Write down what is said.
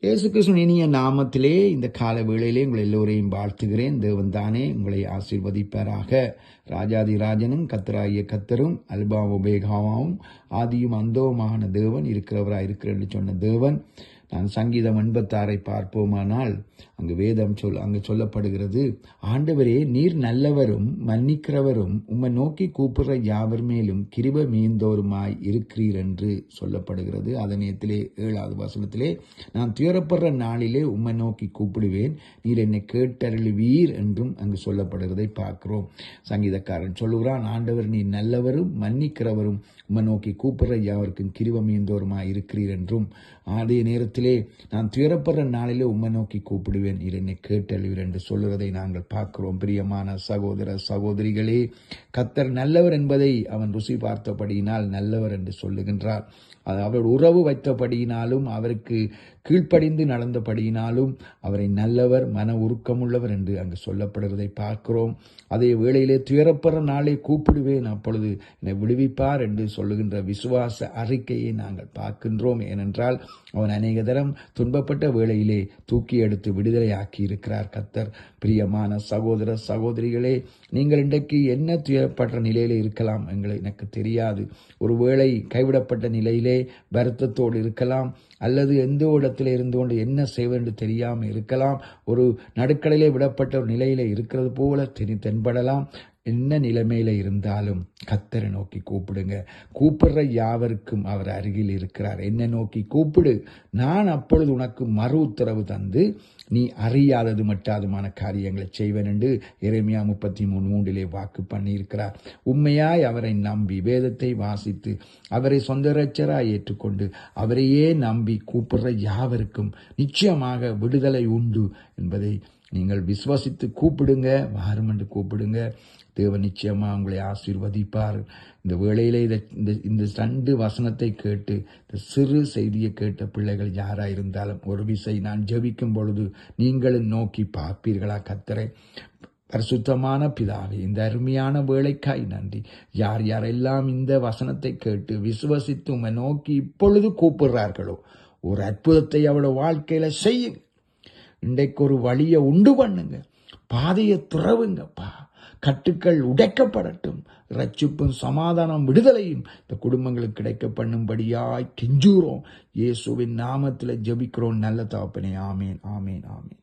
இயேசு கிறிஸ்துவின் இனிய நாமத்திலே இந்த கால வேளையிலே உங்களை எல்லோரையும் வாழ்த்துகிறேன். தேவன் தானே உங்களை ஆசீர்வதிப்பாராக. ராஜாதி ராஜனும் கத்தராகிய கத்தரும் அல்பா உபேகாவும் ஆதியும் அந்தோமான தேவன் இருக்கிறவராய் இருக்கிற என்று சொன்ன தேவன். நான் சங்கீதம் 86 பார்ப்போமானால் அங்கு சொல்லப்படுகிறது, ஆண்டவரே நீர் நல்லவரும் மன்னிக்கிறவரும் உம்மை நோக்கி கூப்பிடுற யாவர் மேலும் கிருபை மீந்தோருமாய் இருக்கிறீர் என்று சொல்லப்படுகிறது. அதனத்திலே 7வது வசனத்திலே, நான் துயரப்படுற நாளிலே உம்மை நோக்கி கூப்பிடுவேன், நீர் என்னை கேட்டருளுவீர் என்றும் அங்கு சொல்லப்படுகிறதை பார்க்கிறோம். சங்கீதக்காரன் சொல்லுகிறான், ஆண்டவர் நீர் நல்லவரும் மன்னிக்கிறவரும் உம்மை நோக்கி கூப்பிடுற யாவருக்கும் கிருபை மீந்தோருமாய் இருக்கிறீர் என்றும், அதே நேரத்திலே நான் துயரப்படுற நாளிலே உம்மை நோக்கி கூப்பிடுவேன், நீர் என்னை கேட்டழுவீர் என்று சொல்லுவதை நாங்கள் பார்க்கிறோம். பிரியமான சகோதர சகோதரிகளே, கர்த்தர் நல்லவர் என்பதை அவன் ருசி பார்த்தபடியினால் நல்லவர் என்று சொல்லுகின்றார். அவர் உறவு வைத்தபடியினாலும் அவருக்கு கீழ்ப்படிந்து நடந்தபடியினாலும் அவரை நல்லவர் மன உருக்கமுள்ளவர் என்று அங்கு சொல்லப்படுவதை பார்க்கிறோம். அதே வேளையிலே துயரப்படுற நாளை கூப்பிடுவேன், அப்பொழுது என்னை விடுவிப்பார் என்று சொல்லுகின்ற விசுவாச அறிக்கையை நாங்கள் பார்க்கின்றோம். ஏனென்றால் அவன் அநேக தரம் துன்பப்பட்ட வேளையிலே தூக்கி எடுத்து விடுதலை ஆக்கி இருக்கிறார் கர்த்தர். பிரியமான சகோதர சகோதரிகளே, நீங்கள் இன்றைக்கு என்ன துயரப்படுற நிலையிலே இருக்கலாம் எனக்கு தெரியாது. ஒருவேளை கைவிடப்பட்ட நிலையிலே வருத்தத்தோடு இருக்கலாம், அல்லது எந்த இடத்துல இருந்து கொண்டு என்ன செய்வது என்று தெரியாமல் இருக்கலாம். ஒரு நடுக்கடலிலே விடப்பட்ட ஒரு நிலையில இருக்கிறது போல தென்படலாம். என்ன நிலைமையில இருந்தாலும் கர்த்தரை நோக்கி கூப்பிடுங்க. கூப்பிடுற யாவருக்கும் அவர் அருகில் இருக்கிறார். என்னை நோக்கி கூப்பிடு, நான் அப்பொழுது உனக்கு மறு உத்தரவு தந்து நீ அறியாதது மட்டாதுமான காரியங்களை செய்வேன் என்று எரேமியா 33:3 வாக்கு பண்ணியிருக்கிறார். உண்மையாய் அவரை நம்பி வேதத்தை வாசித்து அவரை சொந்த இரட்சகராய் ஏற்றுக்கொண்டு அவரையே நம்பி கூப்பிடுற யாவருக்கும் நிச்சயமாக விடுதலை உண்டு என்பதை நீங்கள் விசுவாசித்து கூப்பிடுங்க. வாரும் என்று கூப்பிடுங்க. தேவன் நிச்சயமா உங்களை ஆசீர்வதிப்பார். இந்த வேளையிலே இந்த 2 வசனத்தை கேட்டு இந்த சிறு செய்தியை கேட்ட பிள்ளைகள் யாராயிருந்தாலும் ஒரு விசை நான் ஜெபிக்கும் பொழுது நீங்களும் நோக்கி பார்ப்பீர்களா கர்த்தரை? பரிசுத்தமான பிதாவே, இந்த அருமையான வேளைக்காய் நன்றி. யார் யாரெல்லாம் இந்த வசனத்தை கேட்டு விசுவசித்து உம்மை நோக்கி இப்பொழுது கூப்பிடுறார்களோ, ஒரு அற்புதத்தை அவளோட வாழ்க்கையில செய்யுங்க. இன்றைக்கு ஒரு வழியை உண்டு பண்ணுங்க, பாதையை துறவுங்கப்பா. கட்டுக்கள் உடைக்கப்படட்டும். ரட்சிப்பும் சமாதானம் விடுதலையும் இந்த குடும்பங்களுக்கு கிடைக்க பண்ணும்படியாய் கெஞ்சுகிறோம். இயேசுவின் நாமத்தில் ஜெபிக்கிறோம் நல்ல தகப்பனே. ஆமேன், ஆமேன், ஆமேன்.